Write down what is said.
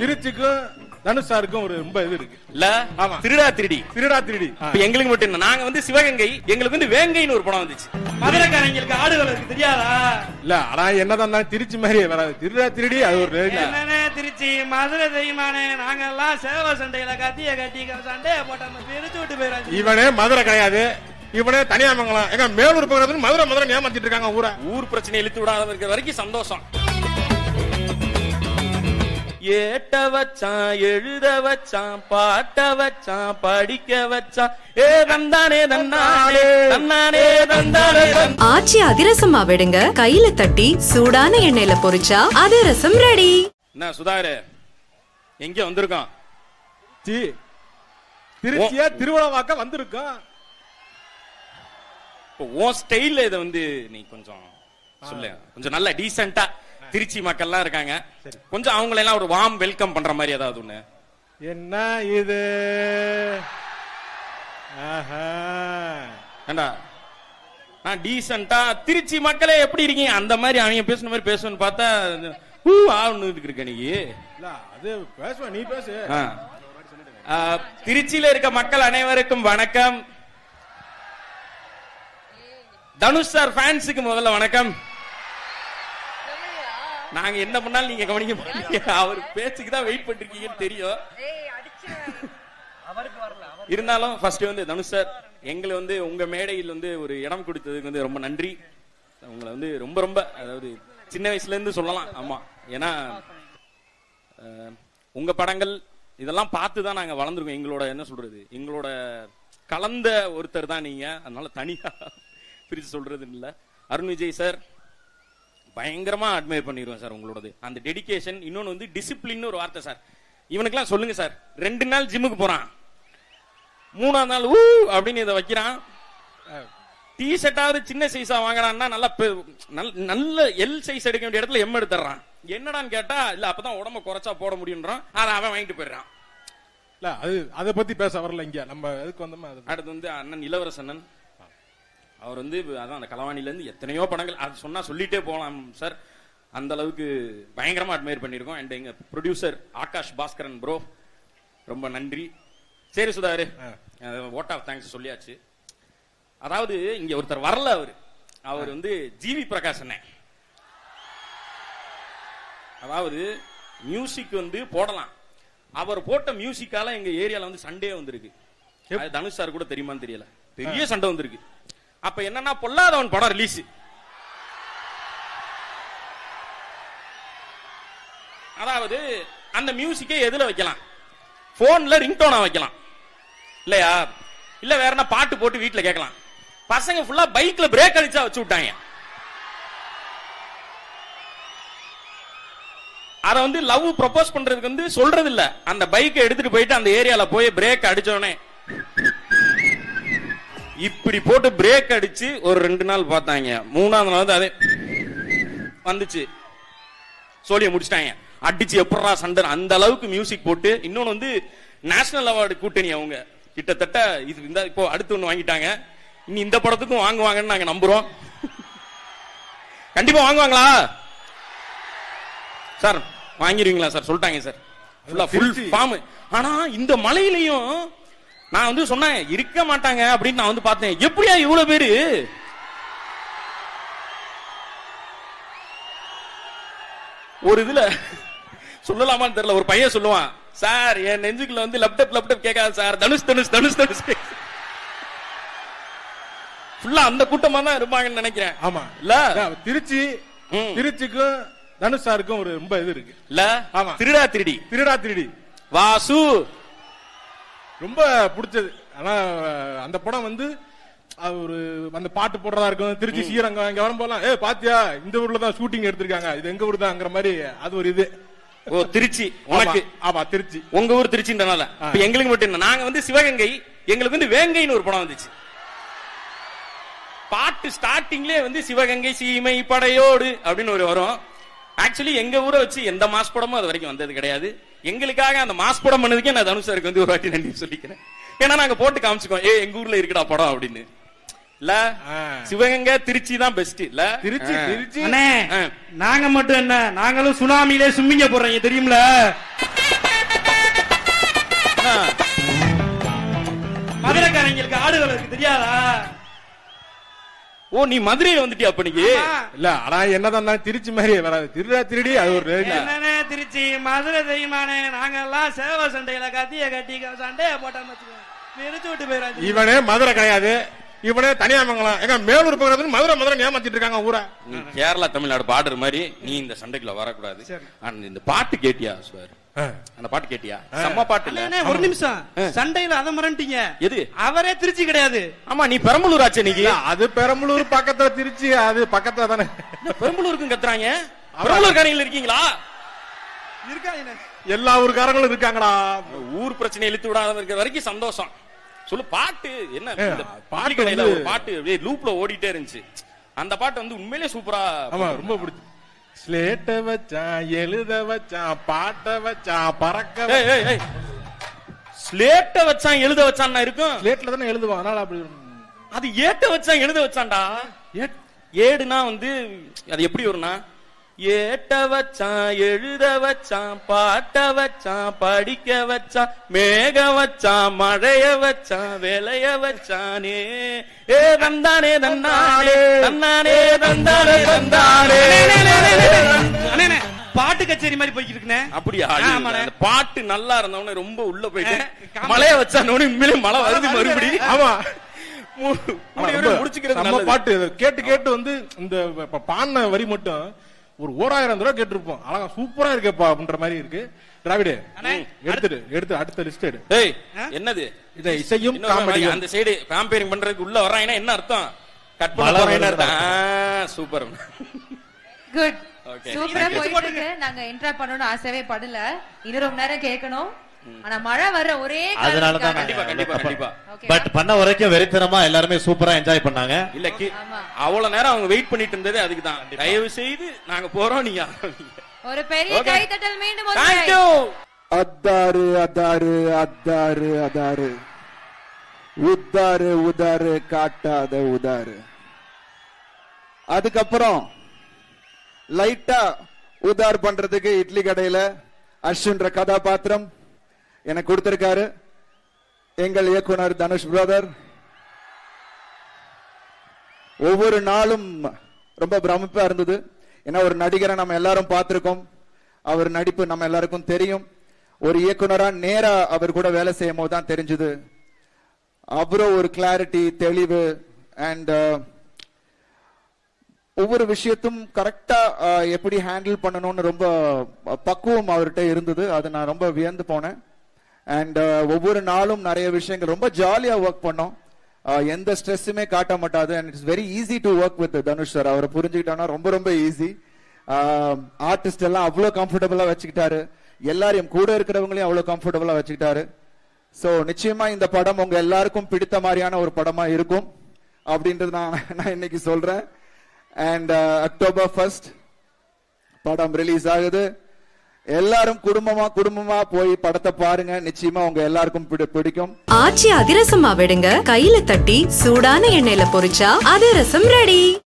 திருச்சிக்கும் தனுஷ் சாருக்கும் ஒரு ரொம்ப இது இருக்கு இல்ல. ஆமா. திருடா திருடி இப்ப எங்களுக்கு மட்டும் என்ன, நாங்க வந்து சிவகங்கை, எங்களுக்கு வந்து வேங்கைன்னு ஒரு படம் வந்துச்சு. மதுரைக்காரங்களுக்கு ஆடுகளுக்கு தெரியாதா? இல்ல ஆனா என்னதான் திருச்சி மாதிரி வராது. திருடா திருடி அது ஒரு என்னன்னே திருச்சி மதுரை தெரியுமானே, நாங்க எல்லாம் சேவ சண்டையில கத்திய கட்டி சண்டைய போட்ட பிரிச்சு விட்டு போயிடாங்க. இவனே மதுரை கிடையாது, இவனே தனியாமங்கலம். எங்க மேலூர் பக்கத்துல மதுரை மதுரை ஏமாத்திட்டு இருக்காங்க ஊரை. ஊர் பிரச்சனை இழுத்து விடாத இருக்கிற வரைக்கும் சந்தோஷம். ஏட்ட வச்சான், எழுத வச்சான், பாட்ட வச்சான், படிக்க வச்சான். ஏ தந்தானே தந்தானே தந்தானே தந்தானே. ஆச்சி அதிரசமா விடுங்க, கையில தட்டி சூடான எண்ணெயில பொரிச்சா அதிரசம் ரெடி. என்ன சுதாகர் எங்க வந்திருக்கோம்? திருச்சியா திருவிழாவாக்க வந்திருக்கோம். உன் ஸ்டைல்ல இதை வந்து நீ கொஞ்சம் சொல்லு, கொஞ்சம் நல்ல டீசென்ட்டா. திருச்சி மக்கள்லாம் இருக்காங்க, கொஞ்சம் அவங்களை எல்லாம் ஒரு வார்ம் வெல்கம் பண்ற மாதிரி ஏதாவது ஒண்ணு. என்ன இது? ஏண்டா நான் டீசென்ட்டா திருச்சி மக்களே எப்படி இருக்கீங்க அந்த மாதிரி அவங்க பேசுன மாதிரி பேசணும்னு பார்த்தா ஆன்னு இருக்க நீ. அது பேசுவ, நீ பேசு. திருச்சியில இருக்க மக்கள் அனைவருக்கும் வணக்கம். தனுஷ் சார் ஃபேன்ஸுக்கு முதல்ல வணக்கம். நாங்க என்ன பண்ணாலும் நீங்க கவனிக்க மாட்டீங்க, அவர் பேச்சுக்கு தான் வெயிட் பண்ணிருக்கீங்கன்னு தெரியும். இருந்தாலும் ஃபர்ஸ்ட் வந்து தனுஷ் சார், எங்களை வந்து உங்க மேடையில் வந்து ஒரு இடம் கொடுத்ததுக்கு வந்து ரொம்ப நன்றி. உங்களை வந்து ரொம்ப ரொம்ப, அதாவது சின்ன வயசுல இருந்து சொல்லலாம். ஆமா, ஏன்னா உங்க படங்கள் இதெல்லாம் பார்த்து தான் நாங்க வளர்ந்துருக்கோம். எங்களோட என்ன சொல்றது, எங்களோட கலந்த ஒருத்தர் தான் நீங்க, அதனால தனியா பிரிச்சு சொல்றது இல்ல. அருண் விஜய் சார் பயங்கரமா அட்மையர் பண்ணிடுவோம் சார் உங்களோடது அந்த டெடிகேஷன். இன்னொன்னு வந்து டிசிப்ளின் ஒரு வார்த்தை சார். இவனுக்குலாம் சொல்லுங்க சார், 2 நாள் ஜிம்முக்கு போறான், 3ஆவது நாள் அப்படின்னு இதை வைக்கிறான். டி ஷர்ட்டாவது சின்ன சைஸா வாங்குறான்னா நல்ல எல் சைஸ் எடுக்க வேண்டிய இடத்துல எம் எடுத்துறான். என்னடான்னு கேட்டா இல்ல அப்பதான் உடம்ப குறைச்சா போட முடியும்ன்றான். அதை அவன் வாங்கிட்டு போயிடுறான். இல்ல அது அதை பத்தி பேச வரல இங்க, நம்ம எதுக்கு வந்தோமா. அடுத்து வந்து அண்ணன் இளவரசன், அவர் வந்து அதான் அந்த களவாணில இருந்து எத்தனையோ படங்கள் அது சொன்னா சொல்லிட்டே போகலாம் சார். அந்த அளவுக்கு பயங்கரமா அட்மையர் பண்ணிருக்கோம். அண்ட் எங்க ப்ரொடியூசர் ஆகாஷ் பாஸ்கரன் ப்ரோ, ரொம்ப நன்றி. சரி சுதாரு, வோட் ஆஃப் தேங்க்ஸ் சொல்லியாச்சு. அதாவது இங்க ஒருத்தர் வரல, அவர் வந்து ஜிவி பிரகாஷ் அண்ணன். அதாவது மியூசிக் வந்து போடலாம், அவர் போட்ட மியூசிக்கால எங்க ஏரியால வந்து சண்டே வந்திருக்கு. தனுஷ் சார் கூட தெரியுமான்னு தெரியல, பெரிய சண்டை வந்திருக்கு. அப்ப என்னன்னா பொல்லாதவன் படம் ரிலீஸ். அதாவது அந்த மியூசிக்கை எதுல வைக்கலாம்? போன்ல ரிங்டோனா வைக்கலாம் இல்லையா? இல்ல வேற என்ன பாட்டு போட்டு வீட்டுல கேட்கலாம். பசங்க ஃபுல்லா பைக்ல பிரேக் அடிச்சா வச்சு விட்டாங்க. அத வந்து லவ் ப்ரொபோஸ் பண்றதுக்கு வந்து சொல்றது இல்ல, அந்த பைக்கை எடுத்துட்டு போயிட்டு அந்த ஏரியால போய் பிரேக் அடிச்சோடனே இப்படி போட்டு பிரேக் அடிச்சு ஒரு 2 நாள் பார்த்தாங்க. 3ஆவது நாள் அதே வந்துச்சு, சோழிய முடிச்சிட்டாங்க. அடிச்சு எப்படா சண்டை, அந்த அளவுக்கு மியூசிக் போட்டு. இன்னொன்னு வந்து நேஷனல் அவார்டு கூட்டணி அவங்க கிட்டத்தட்ட இது இந்த இப்போ அடுத்து ஒண்ணு வாங்கிட்டாங்க. இனி இந்த படத்துக்கும் வாங்குவாங்கன்னு நாங்க நம்புறோம். கண்டிப்பா வாங்குவாங்களா சார்? வாங்கிடுவீங்களா சார்? சொல்லிட்டாங்க சார், ஃபுல் ஃபார்ம். ஆனா இந்த மலையிலையும் நான் வந்து சொன்னேன் இருக்க மாட்டாங்க அப்படின்னு. நான் வந்து பார்த்தேன், எப்படியா இவ்வளவு பேரு? ஒரு இதுல சொல்லலாமான்னு தெரியல, ஒரு பையன் சொல்லுவான், சார் என் நெஞ்சுக்குள்ள வந்து லப்டப் கேட்காது சார், தனுஷ் தனுஷ் தனுஷ் தனுஷ். ஃபுல்லா அந்த கூட்டமா தான் இருப்பாங்கன்னு நினைக்கிறேன். ஆமா இல்ல, திருச்சிக்கும் தனுஷ் சாருக்கும் ஒரு ரொம்ப இது இருக்கு இல்ல. ஆமா, திருடா திருடி வாசு ரொம்ப பிடிச்சது. ஆனா அந்த படம் வந்து ஒரு அந்த பாட்டு போடுறதா இருக்கும். திருச்சி ஸ்ரீரங்கம் இங்க வரும் போலாம், பாத்தியா இந்த ஊர்ல தான் ஷூட்டிங் எடுத்திருக்காங்க, இது எங்க ஊர் தான்ங்கிற மாதிரி அது ஒரு இது. ஓ திருச்சி உனக்கு? ஆமா திருச்சி, உங்க ஊர் திருச்சின்றனால. எங்களுக்கு மட்டும் என்ன, நாங்க வந்து சிவகங்கை, எங்களுக்கு வந்து வேங்கைன்னு ஒரு படம் வந்துச்சு. பாட்டு ஸ்டார்டிங்லேயே வந்து சிவகங்கை சீமை படையோடு அப்படின்னு ஒரு வரும். ஆக்சுவலி எங்க ஊரை வச்சு எந்த மாஸ் படமும் அது வரைக்கும் வந்தது கிடையாது. எங்களுக்காக அந்த மாஸ் படம் பண்ணதுக்கே நான் தனுஷ் சாருக்கு வந்து ஒரு வாட்டி நன்றி சொல்லிக்கிறேன். ஏன்னா நாங்க போட்டு காமிச்சுக்கோம், எங்க ஊர்ல இருக்குடா படம் அப்படின்னு. இல்ல சிவகங்கை திருச்சி தான் பெஸ்ட். இல்ல திருச்சி நாங்க மட்டும் என்ன, நாங்களும் சுனாமியிலே சும்மிங்க போடுறீங்க தெரியுமில. ஓ நீ மதுரையில வந்துட்டியா அப்ப நீங்க? இல்ல ஆனா என்னதான் இருந்தாலும் திருச்சி மாதிரி வராது. திருடி அது ஒரு என்னன்னே திருச்சி மதுரை தெரியுமானே, நாங்க எல்லாம் சேவை சண்டையில கத்திய கட்டி சண்டைய போட்டோம் வச்சுக்கோங்க, பிரிச்சு விட்டு போயிடாது. இவனே மதுரை கிடையாது, இவனே தனியாமங்கலம். எங்க மேலூர் பக்கத்துல மதுரை ஏமாத்திட்டு இருக்காங்க ஊரா. நீ கேரளா தமிழ்நாடு பாடுற மாதிரி நீ இந்த சண்டைக்குள்ள வரக்கூடாது. இந்த பாட்டு கேட்டியா சார்? அந்த பாட்டு கேட்டியா? செம்ம பாட்டு இல்ல? ஒரு நிமிஷம், சண்டையில அதை மறந்துட்டீங்க. எது? அவரே திருச்சி கிடையாது. ஆமா நீ பெரம்பலூர் ஆச்சு நீங்க. அது பெரம்பலூர் பக்கத்துல, திருச்சி அது பக்கத்துல தானே. பெரம்பலூருக்கும் கத்துறாங்க. பெரம்பலூர் காரங்க இருக்கீங்களா? இருக்காங்க, எல்லா ஊருக்காரங்களும் இருக்காங்கடா. ஊர் பிரச்சனை இழுத்து விடாத இருக்கிற வரைக்கும் சந்தோஷம். சொல்லு பாட்டு என்ன? பாட்டு கடையில ஒரு பாட்டு அப்படியே லூப்ல ஓடிட்டே இருந்துச்சு. அந்த பாட்டு வந்து உண்மையிலே சூப்பரா. ஆமா ரொம்ப பிடிச்சு. ஸ்லேட்ட வச்சான், எழுத வச்சான், பாட்ட வச்சான், பறக்க. ஸ்லேட்ட வச்சான் எழுத வச்சான் இருக்கும். ஸ்லேட்ல தானே எழுதுவான், அதனால அப்படி. அது ஏட்ட வச்சான் எழுத வச்சான்டா. ஏடுனா வந்து அது எப்படி வரும்னா, ஏட்ட வச்சான் எழுத வச்சான் பாட்ட வச்சான் படிக்க வச்சான் மேக வச்சான் மழைய வச்சான் விளைய வச்சானே ஏ தந்தானே தந்தானே தந்தானே தந்தானே தந்தானே. பாட்டு கச்சேரி மாதிரி போய்கிட்டு இருக்குனே. அப்படியா? பாட்டு நல்லா இருந்தவனே ரொம்ப உள்ள போயிட்டு மழைய வச்சானோன்னு உண்மையிலே மழை வருது மறுபடியும். ஆமா முடிச்சுக்கிறது நம்ம பாட்டு கேட்டு கேட்டு வந்து இந்த பாடின வரி மட்டும் ஒரு 1000 தடவை கேட்டிருப்போம். அழகா சூப்பரா இருக்கேப்பா அப்படின்ற மாதிரி இருக்கு. டிராவிடு எடுத்து அடுத்த லிஸ்ட் எடு. என்னது இதை இசையும் காமெடியும் அந்த சைடு காம்பேரிங் பண்றதுக்கு உள்ள வர்றாங்கன்னா என்ன அர்த்தம்? கட் பண்ண போறேன்னு அர்த்தம். Super good. சூப்பரா போயிட்டு இருக்கு. நாங்க இன்டராக்ட் பண்ணனும் ஆசையே படல, இன்னும் ரொம்ப நேரம் கேட்கணும். ஆனா மழை வர ஒரே அதனால தான் கண்டிப்பா. பட் பண்ண வரைக்கும் வெறித்தனமா எல்லாரும் சூப்பரா என்ஜாய் பண்ணாங்க. இல்ல அவ்வளவு நேரம் அவங்க வெயிட் பண்ணிட்டு இருந்தது அதுக்கு தான். தயவு செய்து நாங்க போறோம், நீங்க ஒரு பெரிய கைதட்டல் மீண்டும் ஒரு Thank you. அத்தாரு அதாரு அத்தாரு அதாரு உத்தாரு உதாரு காட்டாத உதாரு. அதுக்கப்புறம் லைட்டா உதார் பண்றதுக்கு இட்லி கடையில அஸ்வின்ற கதாபாத்திரம் எனக்கு கொடுத்திருக்காரு எங்கள் இயக்குனர் தனுஷ் பிரதர். ஒவ்வொரு நாளும் ரொம்ப பிரமிப்பா இருந்தது. ஏன்னா ஒரு நடிகரை நம்ம எல்லாரும் பார்த்திருக்கோம், அவர் நடிப்பு நம்ம எல்லாருக்கும் தெரியும். ஒரு இயக்குனரா நேரா அவர் கூட வேலை செய்யும் போது தான் தெரிஞ்சது அவ்வளோ ஒரு கிளாரிட்டி, தெளிவு அண்ட் ஒவ்வொரு விஷயத்தும் கரெக்டா எப்படி ஹேண்டில் பண்ணணும்னு ரொம்ப பக்குவம் அவர்கிட்ட இருந்தது. அது நான் ரொம்ப வியந்து போனேன். அண்ட் ஒவ்வொரு நாளும் நிறைய விஷயங்கள் ரொம்ப ஜாலியா ஒர்க் பண்ணோம். எந்த ஸ்ட்ரெஸ்ஸுமே காட்ட மாட்டாது. And it's very easy to work with Dhanush sir. அவரை புரிஞ்சுக்கிட்டோம்னா ரொம்ப ரொம்ப ஈஸி. ஆர்டிஸ்ட் எல்லாம் அவ்வளோ கம்ஃபர்டபுளா வச்சுக்கிட்டாரு, எல்லாரையும் கூட இருக்கிறவங்களையும் அவ்வளோ கம்ஃபர்டபுளா வச்சுக்கிட்டாரு. ஸோ நிச்சயமா இந்த படம் உங்க எல்லாருக்கும் பிடித்த மாதிரியான ஒரு படமா இருக்கும் அப்படின்றது நான் இன்னைக்கு சொல்றேன். அண்ட் October 1st படம் ரிலீஸ் ஆகுது. எல்லாரும் குடும்பமா போய் படத்தை பாருங்க. நிச்சயமா உங்க எல்லாருக்கும் பிடிக்கும். ஆச்சி அதிரசமா விடுங்க, கையில தட்டி சூடான எண்ணெயில பொரிச்சா அதிரசம் ரெடி.